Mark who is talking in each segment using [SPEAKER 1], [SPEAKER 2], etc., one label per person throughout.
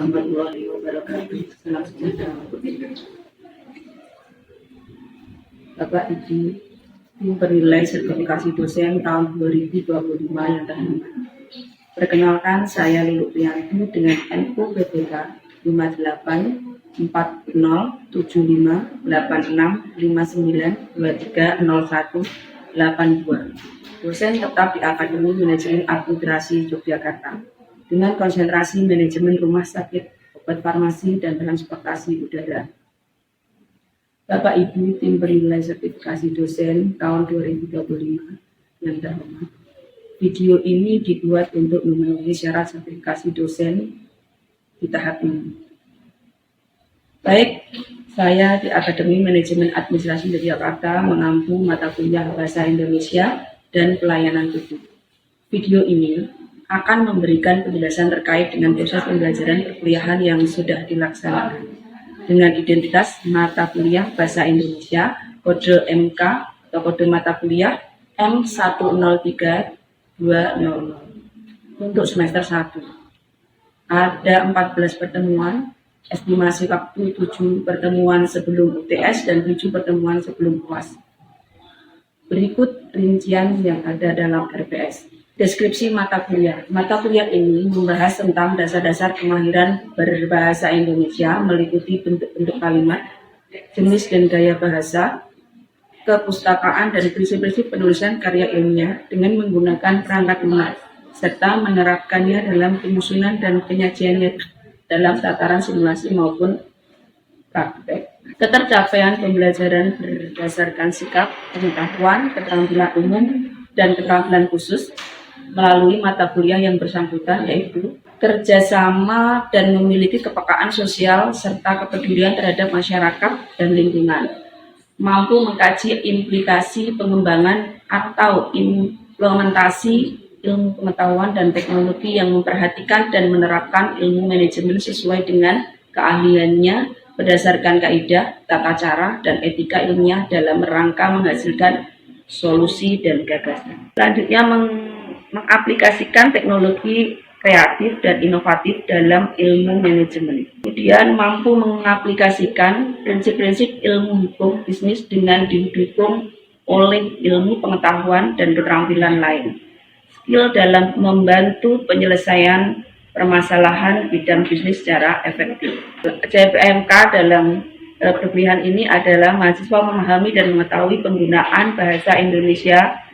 [SPEAKER 1] warahmatullahi wabarakatuh. Salam sejahtera untuk kita. Bapak Ibu, tim penilai sertifikasi dosen tahun 2025 yang terhormat. Perkenalkan, saya Lulu Priyanti dengan NU PPK 5840758659230182. Dosen tetap di Akademi Manajemen Administrasi Yogyakarta dengan konsentrasi manajemen rumah sakit, obat farmasi, dan transportasi udara. Bapak Ibu, tim penilai sertifikasi dosen tahun 2025 yang terhormat. Video ini dibuat untuk memenuhi syarat sertifikasi dosen di tahap ini. Baik, saya di Akademi Manajemen Administrasi Yogyakarta mengampu mata kuliah Bahasa Indonesia dan Pelayanan Publik. Video ini akan memberikan penjelasan terkait dengan proses pembelajaran perkuliahan yang sudah dilaksanakan dengan identitas mata kuliah Bahasa Indonesia, kode MK atau kode mata kuliah M103200 untuk semester 1. Ada 14 pertemuan, estimasi waktu 7 pertemuan sebelum UTS dan 7 pertemuan sebelum UAS. Berikut rincian yang ada dalam RPS. Deskripsi mata kuliah. Mata kuliah ini membahas tentang dasar-dasar kemahiran berbahasa Indonesia meliputi bentuk-bentuk kalimat, jenis dan gaya bahasa, kepustakaan dan prinsip-prinsip penulisan karya ilmiah dengan menggunakan perangkat lunak, serta menerapkannya dalam penyusunan dan penyajiannya dalam tataran simulasi maupun praktek. Ketercapaian pembelajaran berdasarkan sikap, pengetahuan, keterampilan umum, dan keterampilan khusus melalui mata kuliah yang bersangkutan, yaitu kerjasama dan memiliki kepekaan sosial serta kepedulian terhadap masyarakat dan lingkungan, mampu mengkaji implikasi pengembangan atau implementasi ilmu pengetahuan dan teknologi yang memperhatikan dan menerapkan ilmu manajemen sesuai dengan keahliannya berdasarkan kaidah, tata cara, dan etika ilmiah dalam rangka menghasilkan solusi dan gagasan. Selanjutnya mengaplikasikan teknologi kreatif dan inovatif dalam ilmu manajemen. Kemudian mampu mengaplikasikan prinsip-prinsip ilmu hukum bisnis dengan didukung oleh ilmu pengetahuan dan keterampilan lain. Skill dalam membantu penyelesaian permasalahan bidang bisnis secara efektif. CPMK dalam perkuliahan ini adalah mahasiswa memahami dan mengetahui penggunaan bahasa Indonesia,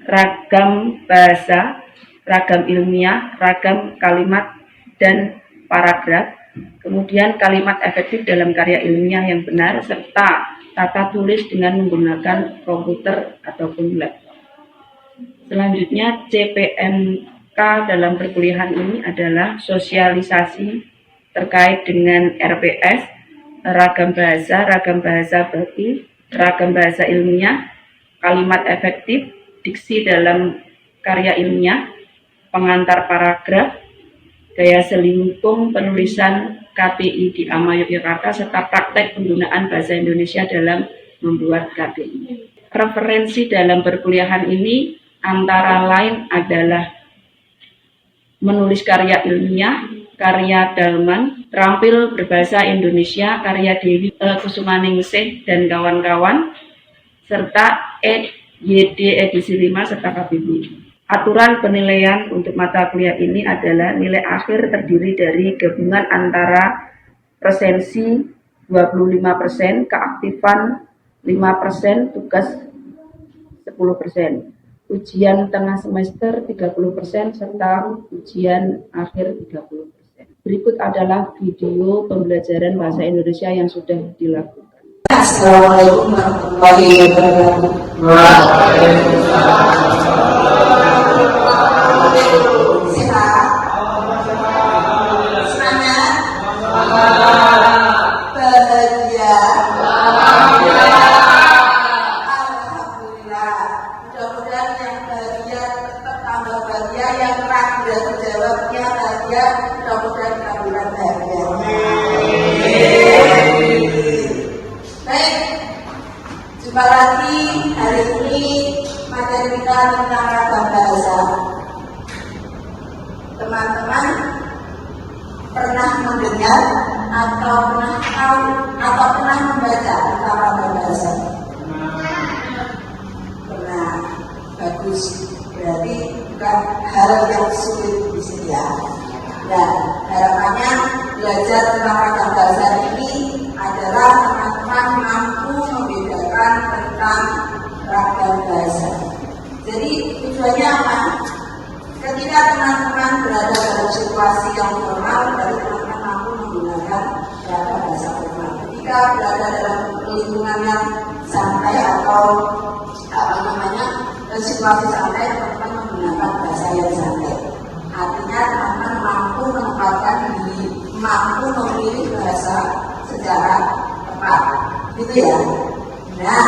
[SPEAKER 1] ragam bahasa, ragam ilmiah, ragam kalimat dan paragraf, kemudian kalimat efektif dalam karya ilmiah yang benar, serta tata tulis dengan menggunakan komputer ataupun laptop. Selanjutnya CPMK dalam perkuliahan ini adalah sosialisasi terkait dengan RPS, ragam bahasa baku, ragam bahasa ilmiah, kalimat efektif, diksi dalam karya ilmiah, pengantar paragraf, gaya selingkung penulisan KPI di AMA Yogyakarta, serta praktek penggunaan bahasa Indonesia dalam membuat KPI. Referensi dalam perkuliahan ini antara lain adalah menulis karya ilmiah, karya Dalman, terampil berbahasa Indonesia, karya Dewi Kusumaningsih dan kawan-kawan, serta YD edisi 5 serta KBBI. Aturan penilaian untuk mata kuliah ini adalah nilai akhir terdiri dari gabungan antara presensi 25%, keaktifan 5%, tugas 10%. Ujian tengah semester 30%, serta ujian akhir 30%. Berikut adalah video pembelajaran bahasa Indonesia yang sudah dilakukan.
[SPEAKER 2] Assalamualaikum warahmatullahi wabarakatuh.
[SPEAKER 3] Jumpa lagi hari ini materi kita tentang ragam bahasa. Teman-teman pernah mendengar atau pernah tahu atau pernah membaca tentang ragam bahasa? Pernah. Bagus. Berarti bukan hal yang sulit di sini ya. Dan harapannya belajar tentang ragam bahasa ini adalah teman-teman mampu membedakan tentang ragam bahasa. Jadi tujuannya apa? Ketika teman-teman berada dalam situasi yang formal, berarti teman-teman mampu menggunakan ragam bahasa formal. Ketika berada dalam lingkungan yang santai atau situasi santai, teman-teman menggunakan bahasa yang santai. Artinya teman-teman mampu menempatkan diri, mampu memilih bahasa secara tepat, gitu ya. Nah,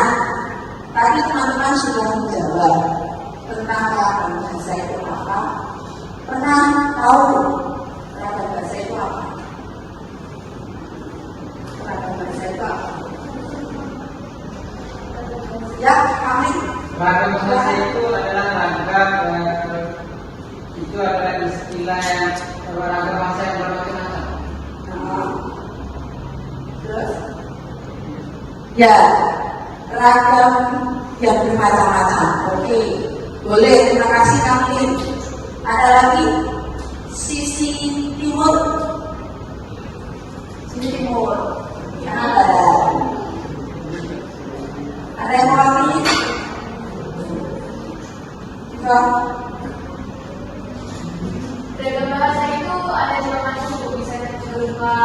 [SPEAKER 3] tadi teman-teman sudah menjawab tentang ragam bahasa itu apa. Pernah tahu ragam bahasa itu apa? Ragam bahasa itu apa? Ya, kami.
[SPEAKER 4] Ragam bahasa itu adalah itu adalah istilah yang ragam bahasa yang bermacam-macam.
[SPEAKER 3] Terus, ya, ragam yang bermacam-macam. Oke, boleh. Terima kasih kami. Ada lagi sisi timur. Sisi timur. Yang ada yang mau pilih?
[SPEAKER 5] Ragam bahasa itu ada dua macam, bisa berupa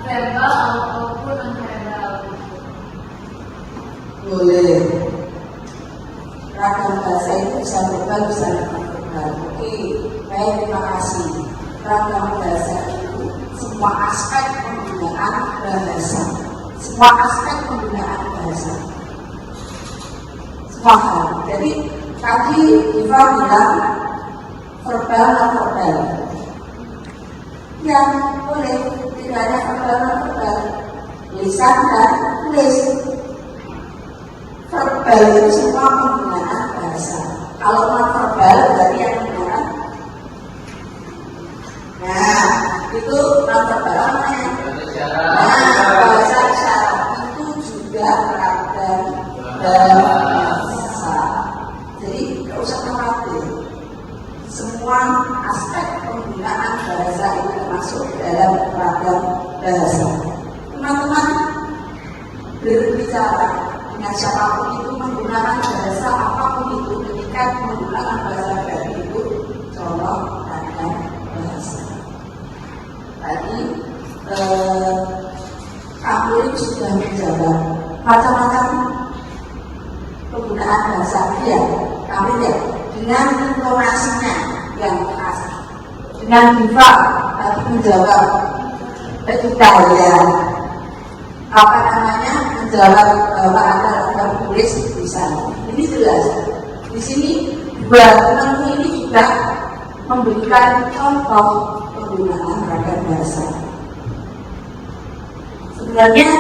[SPEAKER 5] verbal ataupun non-verbal.
[SPEAKER 3] Boleh. Ragam bahasa itu bisa verbal, bisa non-verbal. Oke, baik, terima kasih. Ragam bahasa itu semua aspek penggunaan bahasa, semua aspek penggunaan bahasa, semua hal. Jadi tadi Iva bilang verbal non verbal. Ya, boleh. Tidak ada verbal non verbal. Lisan dan tulis. Verbal itu semua penggunaan bahasa. Kalau non verbal berarti yang menggunakan. Nah, itu non verbal namanya. Nah, bahasa isyarat itu juga ragam bahasa. Jadi tidak usah khawatir. Semua aspek penggunaan bahasa itu termasuk dalam ragam bahasa. Teman-teman berbicara dengan siapapun itu menggunakan bahasa apapun itu, ketika menggunakan bahasa baru itu contoh ragam bahasa. Tadi Kamu sudah menjawab macam-macam penggunaan bahasa dia, kami ya, dengan intonasinya yang khas, dengan Diva tadi menjawab ketika ya apa namanya menjawab bahwa ada tulis bisa. Ini jelas. Di sini dua teman ini juga memberikan contoh penggunaan ragam bahasa. Sebenarnya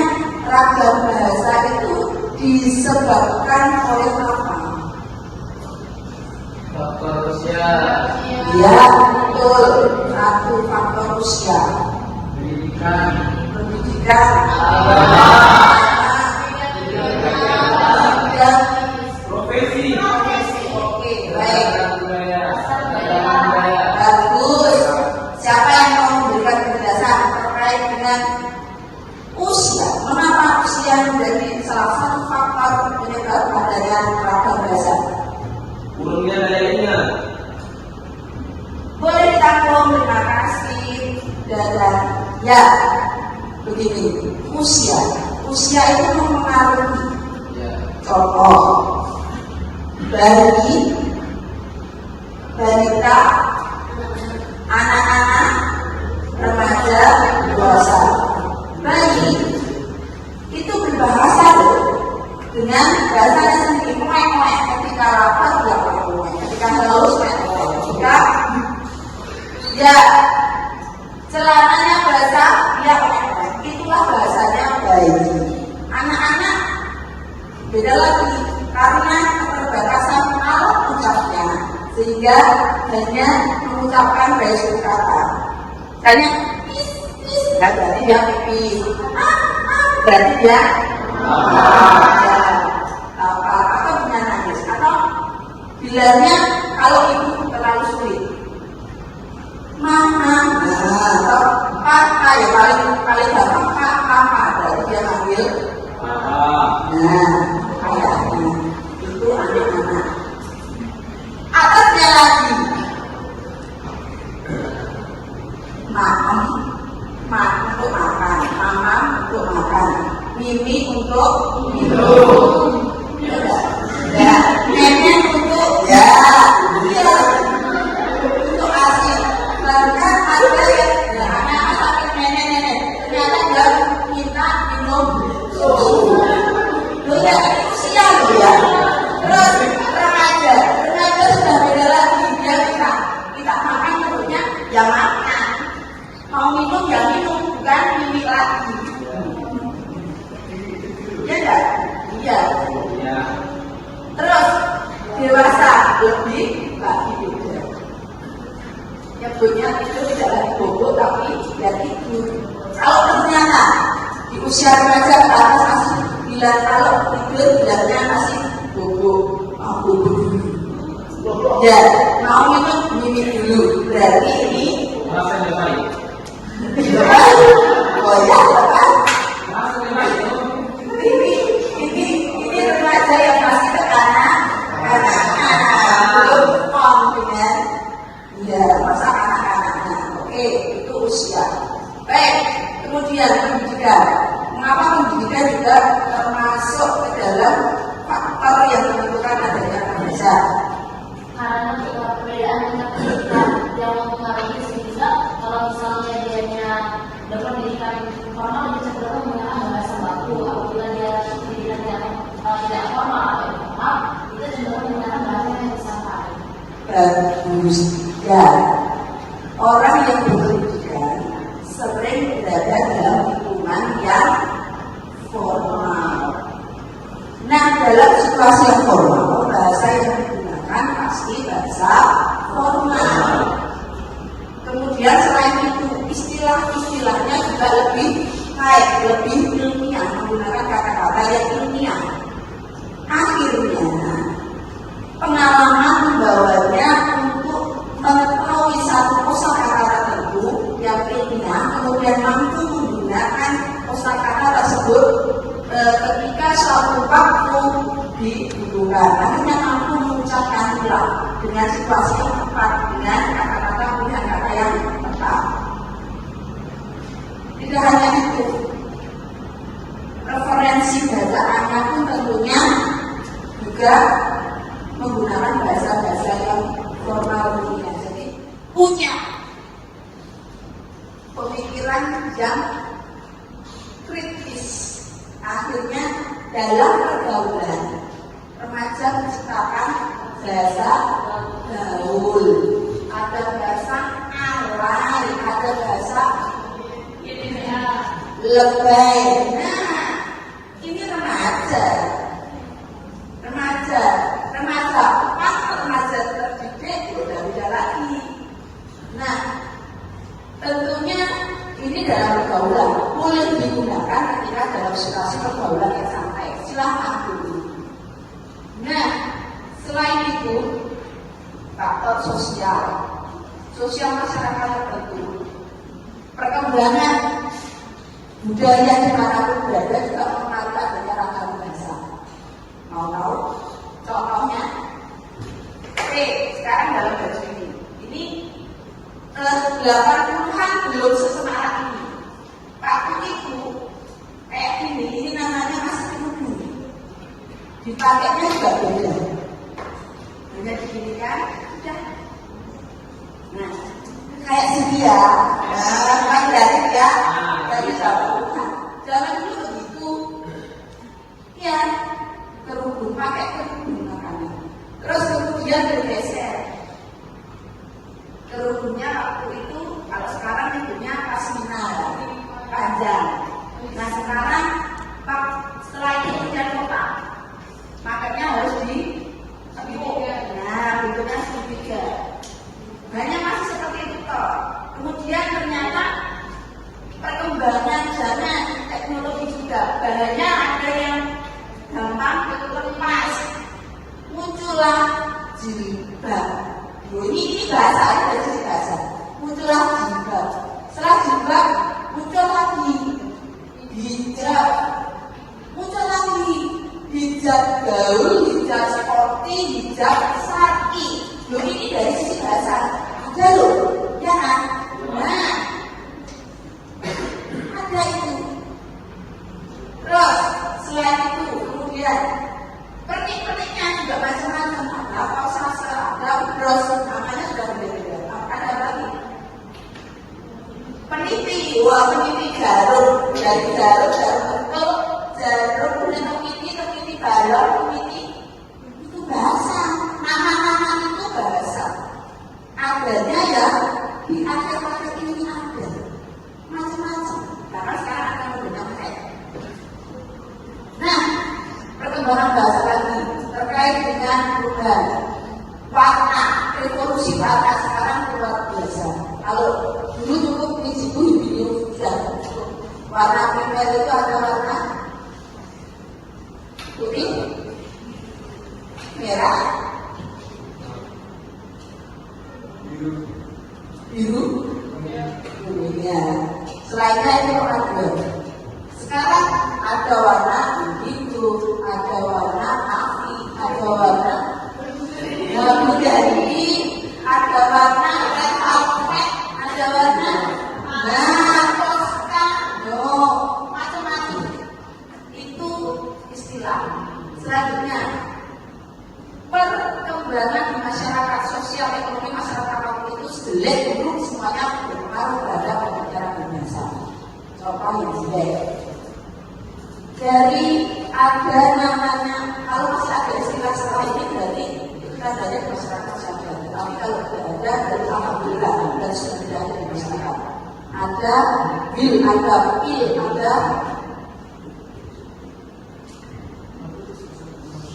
[SPEAKER 3] ragam bahasa itu disebabkan oleh apa?
[SPEAKER 4] Faktor usia.
[SPEAKER 3] Ya, betul. Satu faktor usia. Pendidikan, dan
[SPEAKER 4] profesi.
[SPEAKER 3] Oke, baik. Bagus. Siapa yang mau memberikan penjelasan terkait dengan usia? Mengapa usia menjadi salah satu faktor penyebab adanya ragam bahasa?
[SPEAKER 4] Kurangnya daya ingat.
[SPEAKER 3] Boleh ditanggung, terima kasih. Dan ya, begini, usia itu mempengaruhi. Contoh, bagi balita, anak-anak, remaja, dewasa. Bayi itu berbahasa dengan bahasanya sendiri, moek-moek. Ketika lapar dia moek, ketika haus moek-moek, ketika ya celananya basah dia moek-moek. Itulah bahasanya bayi. Anak-anak beda lagi karena keterbatasan alat ucapnya, sehingga hanya mengucapkan basic kata. Hanya is ya berarti dia pipis. Berarti dia apa punya nangis atau bilangnya kalau ibu terlalu sulit mama atau papa ya paling gampang papa berarti dia panggil kayaknya itu anak-anak. Atasnya lagi untuk makan, mama untuk makan, mimi untuk minum, ya, nenek untuk untuk asik. Bahkan ada yang anak sakit nenek ternyata dia minta minum susu. Loh ya usia loh ya. Terus remaja sudah beda lagi, dia kita makan perutnya ya makan, mau minum ya minum, bukan mimi lagi. Iya enggak? Iya. Terus dewasa lebih lagi beda. Nyebutnya itu tidak lagi bobo tapi ya tidur. Kalau ternyata di usia remaja ke atas masih bilang kalau tidur bilangnya masih bobo, bobo dulu. Ya, mau minum mimi dulu. Berarti ini oh ya, kan? Ini remaja yang masih tekanan belum pom dengan ya masa anak-anaknya. Oke, itu usia. Baik, kemudian pendidikan. Mengapa pendidikan juga termasuk ke dalam faktor yang menentukan adanya remaja?
[SPEAKER 5] Karena perbedaan antar pendidikan yang mempengaruhi sehingga kalau misalnya dianya berpendidikan formal dia cenderung menggunakan bahasa baku. Apabila dia pendidikan yang tidak formal atau informal, itu cenderung menggunakan bahasa yang disampaikan.
[SPEAKER 3] Bagus. Ya, orang yang berpendidikan sering berada dalam lingkungan yang formal. Nah, dalam situasi yang formal, bahasa yang digunakan pasti bahasa formal. Kemudian selain itu, istilah-istilahnya juga lebih baik, lebih ilmiah, menggunakan kata-kata yang ilmiah. Akhirnya, pengalaman membawanya untuk mengetahui satu kosakata tertentu yang ilmiah, kemudian mampu menggunakan kosakata tersebut ketika suatu waktu dibutuhkan. Akhirnya mampu mengucapkan ulang dengan situasi yang tepat, dengan kata-kata pilihan kata yang tepat. Tidak hanya itu, referensi bacaannya pun tentunya juga menggunakan bahasa-bahasa yang formal dunia. Jadi punya pemikiran yang kritis. Akhirnya dalam pergaulan remaja menciptakan bahasa gaul, ada bahasa alay, ada bahasa lebay. Nah, ini remaja pas remaja terdidik udah beda lagi. Nah, tentunya ini dalam pergaulan boleh digunakan ketika dalam situasi pergaulan yang santai. Silahkan dulu. Nah, selain itu faktor sosial masyarakat tertentu, perkembangan budaya dimanapun berada juga mempengaruhi adanya ragam bahasa. Mau tahu? Contohnya, sekarang dalam baju ini 80-an belum sesemarak ini. Waktu itu kayak ini namanya masih muda. Dipakainya juga beda. Hanya diginikan, sudah. Nah, kayak Cynthia, kan kreatif ya, dari 80-an. Jangan dulu begitu. Ya, kerudung, pakai kerudung makanya. Terus kemudian bergeser. Kerudungnya waktu itu, kalau sekarang nyebutnya pasmina, panjang. Nah sekarang setelah itu punya kotak, makanya harus di segitiga. Nah bentuknya segitiga. Hanya masih seperti itu toh. Kemudian ternyata perkembangan perkembangan zaman teknologi juga bahannya ada yang gampang lepas, muncullah jilbab. Ini bahasa dari sisi bahasa. Muncullah jilbab. Setelah jilbab muncul lagi hijab, muncul lagi hijab gaul, hijab sporty, hijab syar'i. Ini dari sisi bahasa ada loh, ya kan? Nah, ada itu. Terus selain itu kemudian pernik-perniknya juga macam-macam. Ada kaosase, ada bros, namanya sudah berbeda. Ada lagi peniti, wah peniti jarum, dari jarum betul, jarum kemudian peniti balon, peniti itu bahasa. Nama-nama itu bahasa. Adanya ya di akhir-akhir ini ada macam-macam. Karena sekarang akan menggunakan head. Nah, perkembangan bahasa lagi terkait dengan perubahan warna, revolusi warna sekarang luar biasa. Kalau dulu cukup hijau biru sudah cukup. Warna primer itu ada warna putih, merah, biru, kuning. Selainnya itu warna dua. Sekarang ada warna indigo, ada warna api, ada warna dari, ada warna red velvet, ada warna toska, macam-macam. Itu istilah. Selanjutnya, perkembangan di masyarakat, sosial ekonomi masyarakat waktu itu jelek buruk semuanya berpengaruh pada pembicaraan bahasa. Contoh yang jelek. Dari ada namanya, kalau masih ada istilah setelah ini berarti itu tandanya di masyarakat saja. Tapi kalau tidak ada, berarti alhamdulillah dan sudah tidak ada di masyarakat. Ada bil, ada pil, ada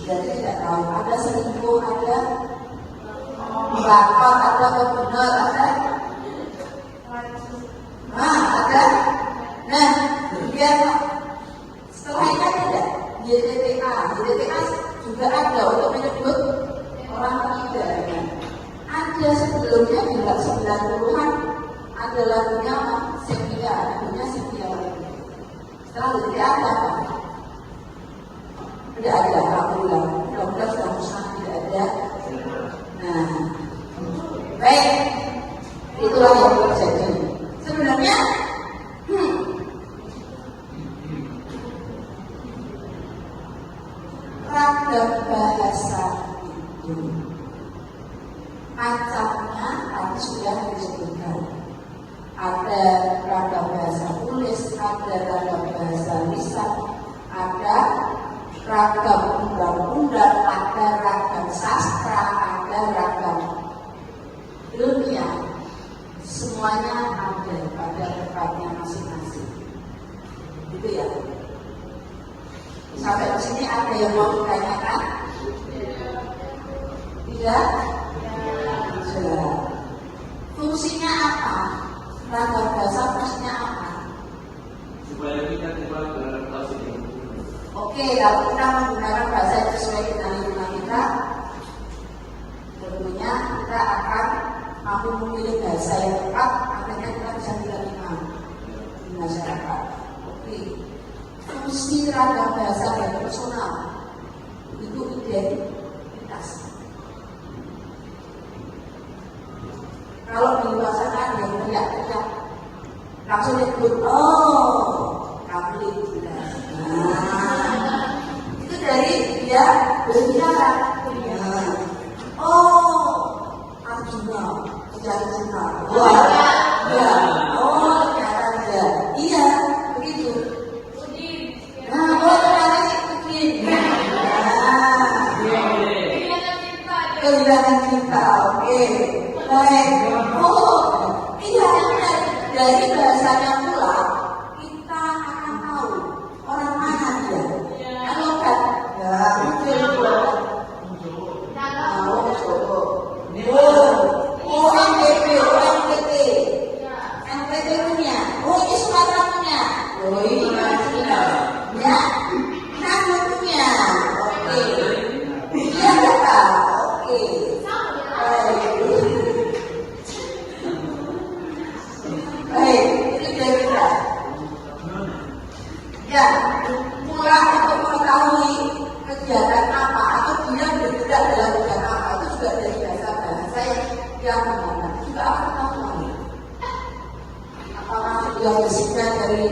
[SPEAKER 3] jadi tidak tahu. Ada selingkuh, ada bakal, ada kebenar, ada ada. Nah, kemudian setelah itu ada YDTA juga ada untuk menyebut orang ketiga. Ada sebelumnya juga 90-an ada lagunya Sepia, lagunya Sepia. Setelah YDTA ada apa? Tidak ada, alhamdulillah. Mudah-mudahan sudah musnah, tidak ada. Nah, baik, itulah yang terjadi. Sebenarnya ragam bahasa itu macamnya tadi sudah disebutkan. Ada ragam bahasa tulis, ada ragam bahasa lisan, ada ragam undang-undang, ada ragam sastra, ada ragam ilmiah. Semuanya ada pada tempatnya masing-masing. Gitu ya. Sampai di sini ada yang mau ditanyakan? Tidak? Sudah. Fungsinya apa? Ragam bahasa fungsinya apa?
[SPEAKER 6] Supaya kita kembali ke adaptasi.
[SPEAKER 3] Oke, kalau kita menggunakan bahasa yang sesuai dengan lingkungan kita, tentunya kita akan mampu memilih bahasa yang tepat, akhirnya kita bisa diterima di masyarakat. Oke. Fungsi ragam bahasa dan personal itu identitas. Kalau di luar sana ada yang teriak-teriak, langsung disebut, kamu identitas. Itu dari dia berbicara. Arjuna, Arjuna. Wah, ya. Ternyata dia. Iya, begitu. Ternyata si Udin. Kehilangan cinta, oke. Baik. Iya, dari bahasanya pula kita akan tahu orang mana dia. Kalau kan, NPT punya. Oh, ini Sumatera punya. Oh iya, ya. Kan waktunya. Oke. Iya Pak. Oke. Baik, ini kira-kira. Ya, pulang untuk mengetahui kegiatan apa atau dia bergerak dalam kegiatan apa itu juga dari bahasa yang menggunakan. Juga apa tahu? Apakah dia bersifat dari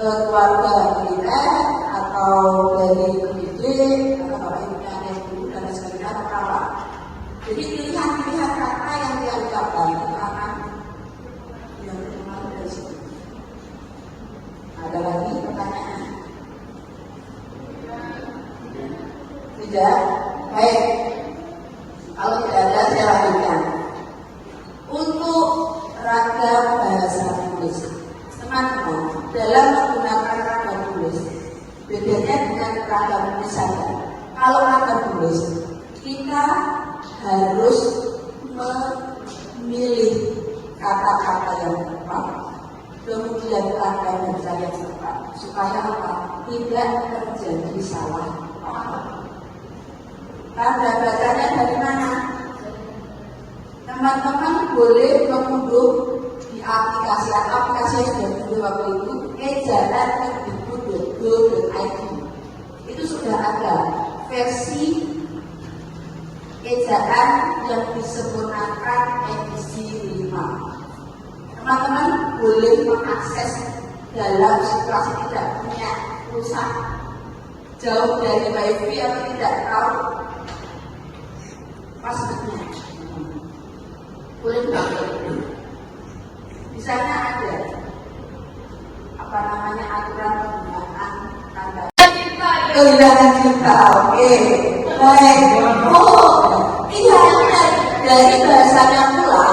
[SPEAKER 3] keluarga militer atau dari pendidik atau bapak ibunya ada guru dan lain sebagainya atau apa? Jadi pilihan-pilihan kata yang dia ucapkan itu akan yang terkenal dari situ. Ada lagi pertanyaan? Tidak? Baik. Kalau tidak ada, saya lanjutkan. Untuk ragam bahasa tulis, teman-teman, dalam menggunakan ragam tulis, bedanya dengan ragam tulis saja. Kalau ragam tulis, kita harus memilih kata-kata yang tepat, kemudian ragam bahasa yang tepat, supaya apa? Tidak terjadi salah paham. Tanda bacanya dari mana? Teman-teman boleh mengunduh di aplikasi atau aplikasi yang sudah diunduh waktu itu ejaan.kemdikbud.go.id. Itu sudah ada versi ejaan yang disempurnakan edisi 5. Teman-teman boleh mengakses dalam situasi tidak punya pulsa, jauh dari wifi atau tidak tahu passwordnya. Boleh banget. Di sana ada apa namanya aturan penggunaan tanda kehilangan cinta. Oke, baik. Oh, iya dari bahasanya pula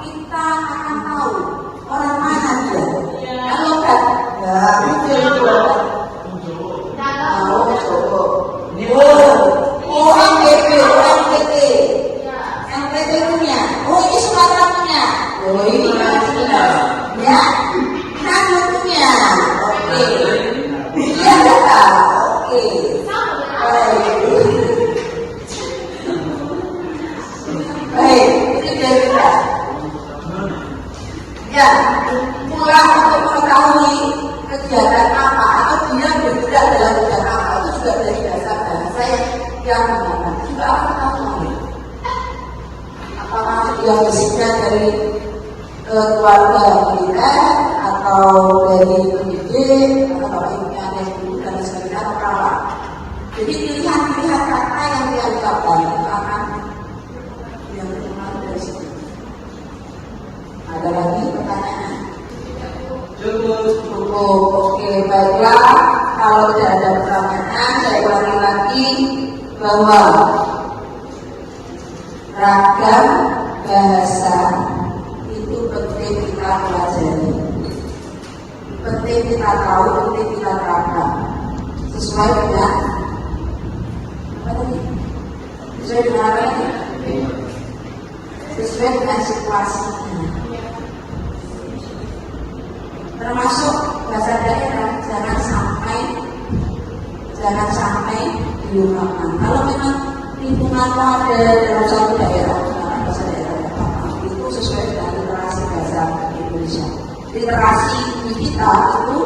[SPEAKER 3] kita akan tahu orang mana dia. Kalau kan, ya betul. Tahu coba. Oh, MPP, MPP. MPP punya. Oh, ini Sumatera punya. Oh, ini ya. Kamu punya. Oke. Iya, Pak. Oke. Baik, ini dia. Ya, pulang untuk mengetahui kegiatan apa atau dia bergerak dalam kegiatan apa itu juga dari bahasa yang menggunakan. Juga apa tahu? Apakah dia bersifat dari keluarga militer atau dari pendidik atau bapak ibunya ada guru dan lain sebagainya atau apa? Jadi pilihan-pilihan kata yang dia ucapkan itu akan yang terkenal dari situ. Ada lagi pertanyaan? Cukup. Oke, baiklah. Kalau tidak ada pertanyaan, saya ulangi lagi bahwa ragam bahasa itu penting kita pelajari, penting kita tahu, penting kita terapkan sesuai dengan apa tadi? Sesuai dengan apa ini? Sesuai dengan situasinya. Termasuk bahasa daerah jangan sampai dilupakan. Kalau memang lingkungan ada dalam satu daerah, bahasa daerah itu sesuai dengan literasi bahasa Indonesia. Literasi kita itu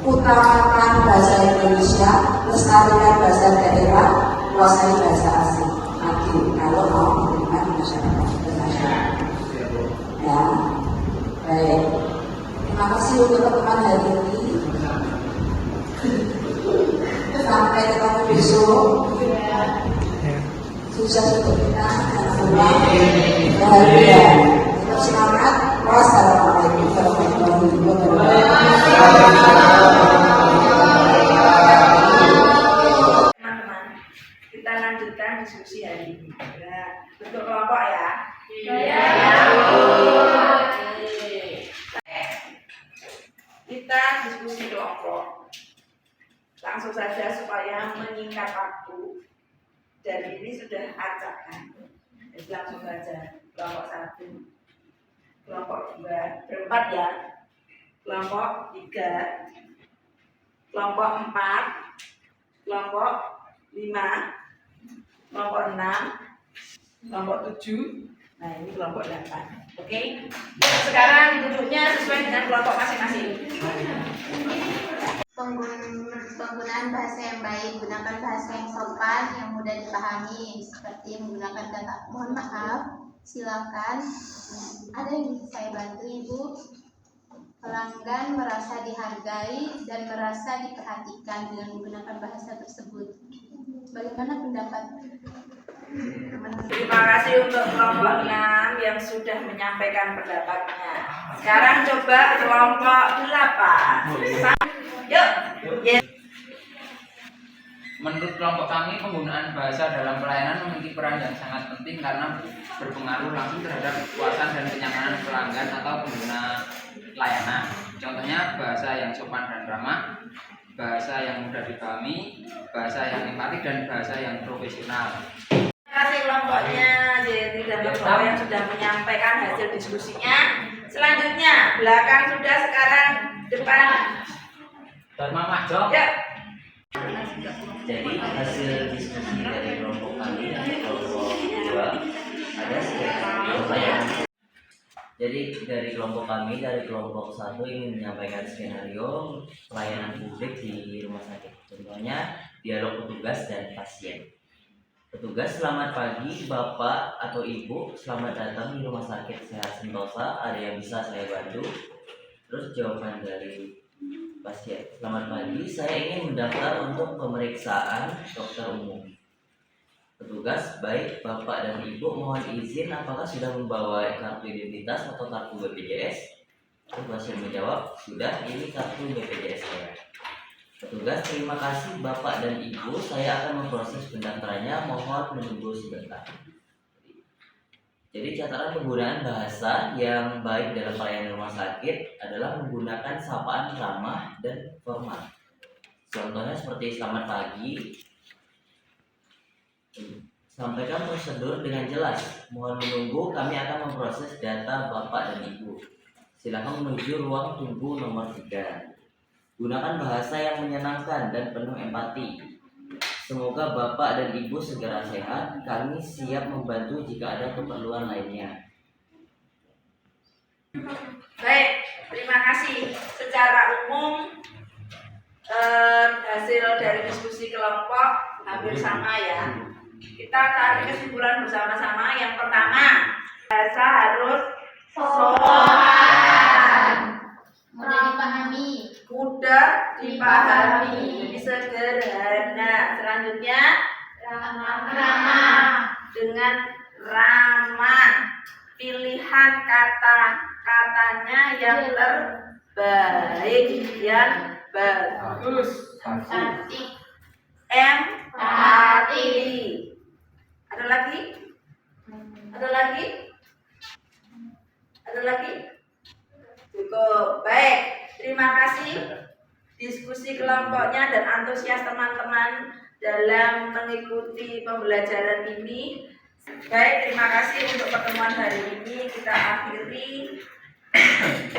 [SPEAKER 3] utamakan bahasa Indonesia, lestarikan bahasa daerah, kuasai bahasa asing. Adil kalau mau menggunakan masyarakat internasional. Ya, baik. Terima kasih untuk teman-teman hari ini. Sampai ketemu besok. Sukses untuk kita. Bahagia. Tetap semangat. Wassalamualaikum warahmatullahi wabarakatuh.
[SPEAKER 1] Teman-teman, kita lanjutkan diskusi hari ini. Ya, bentuk kelompok ya. Iya. Kita diskusi kelompok. Langsung saja supaya menyingkat waktu. Dan ini sudah acak kan. Jadi langsung saja. Kelompok 1, kelompok 2, berempat ya. kelompok 3, kelompok 4, kelompok 5, kelompok 6, kelompok 7, nah ini kelompok 8. Oke? Sekarang duduknya sesuai dengan kelompok masing-masing.
[SPEAKER 5] Penggunaan bahasa yang baik, gunakan bahasa yang sopan, yang mudah dipahami, seperti menggunakan kata mohon maaf, silakan, ada yang bisa saya bantu Ibu? Pelanggan merasa dihargai dan merasa diperhatikan dengan menggunakan bahasa tersebut. Bagaimana pendapat teman-teman?
[SPEAKER 1] Terima kasih untuk kelompok 6 yang sudah menyampaikan pendapatnya. Sekarang coba kelompok 8. Yuk. Yes.
[SPEAKER 4] Menurut kelompok kami, penggunaan bahasa dalam pelayanan memiliki peran yang sangat penting karena berpengaruh langsung terhadap kepuasan dan kenyamanan pelanggan atau pengguna layanan. Contohnya bahasa yang sopan dan ramah, bahasa yang mudah dipahami, bahasa yang empatik, dan bahasa yang profesional.
[SPEAKER 1] Terima kasih kelompoknya Jerry dan kelompok yang sudah menyampaikan hasil diskusinya. Selanjutnya, belakang sudah, sekarang depan.
[SPEAKER 4] Dharma Mahjong.
[SPEAKER 1] Ya.
[SPEAKER 7] Jadi hasil diskusi dari kelompok kami kelompok 2 ada skenario. Jadi dari kelompok kami dari kelompok 1 ingin menyampaikan skenario pelayanan publik di rumah sakit. Contohnya dialog petugas dan pasien. Petugas, selamat pagi Bapak atau Ibu, selamat datang di Rumah Sakit Sehat Sentosa. Ada yang bisa saya bantu? Terus jawaban dari pasien, selamat pagi, saya ingin mendaftar untuk pemeriksaan dokter umum. Petugas, baik Bapak dan Ibu, mohon izin apakah sudah membawa kartu identitas atau kartu BPJS? Terus pasien menjawab, sudah, ini kartu BPJS saya. Petugas, terima kasih Bapak dan Ibu, saya akan memproses pendaftarannya, mohon menunggu sebentar. Jadi catatan penggunaan bahasa yang baik dalam pelayanan rumah sakit adalah menggunakan sapaan ramah dan formal. Contohnya seperti selamat pagi, sampaikan prosedur dengan jelas. Mohon menunggu, kami akan memproses data Bapak dan Ibu. Silakan menuju ruang tunggu nomor 3. Gunakan bahasa yang menyenangkan dan penuh empati. Semoga Bapak dan Ibu segera sehat. Kami siap membantu jika ada keperluan lainnya.
[SPEAKER 1] Baik, terima kasih. Secara umum hasil dari diskusi kelompok hampir sama ya. Kita tarik kesimpulan bersama-sama. Yang pertama, bahasa harus sopan,
[SPEAKER 5] Mudah dipahami,
[SPEAKER 1] mudah dipahami, jadi sederhana. Selanjutnya,
[SPEAKER 5] ramah,
[SPEAKER 1] dengan ramah, pilihan kata-katanya yang terbaik, yang bagus,
[SPEAKER 5] cantik,
[SPEAKER 1] empati. Ada lagi? Ada lagi? Ada lagi? Cukup. Baik, terima kasih diskusi kelompoknya dan antusias teman-teman dalam mengikuti pembelajaran ini. Baik, terima kasih untuk pertemuan hari ini. Kita akhiri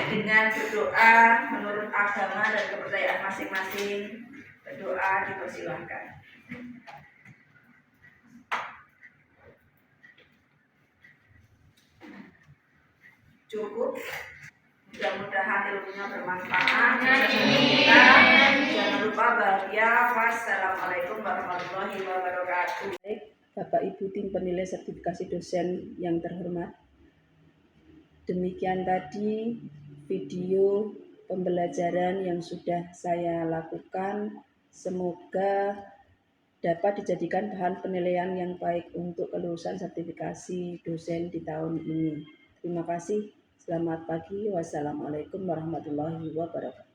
[SPEAKER 1] dengan berdoa menurut agama dan kepercayaan masing-masing. Berdoa dipersilahkan. Cukup. Mudah-mudahan ilmunya bermanfaat. Jangan lupa bahagia. Wassalamualaikum warahmatullahi wabarakatuh. Bapak Ibu tim penilai sertifikasi dosen yang terhormat, demikian tadi video pembelajaran yang sudah saya lakukan. Semoga dapat dijadikan bahan penilaian yang baik untuk kelulusan sertifikasi dosen di tahun ini. Terima kasih. Selamat pagi. Wassalamualaikum warahmatullahi wabarakatuh.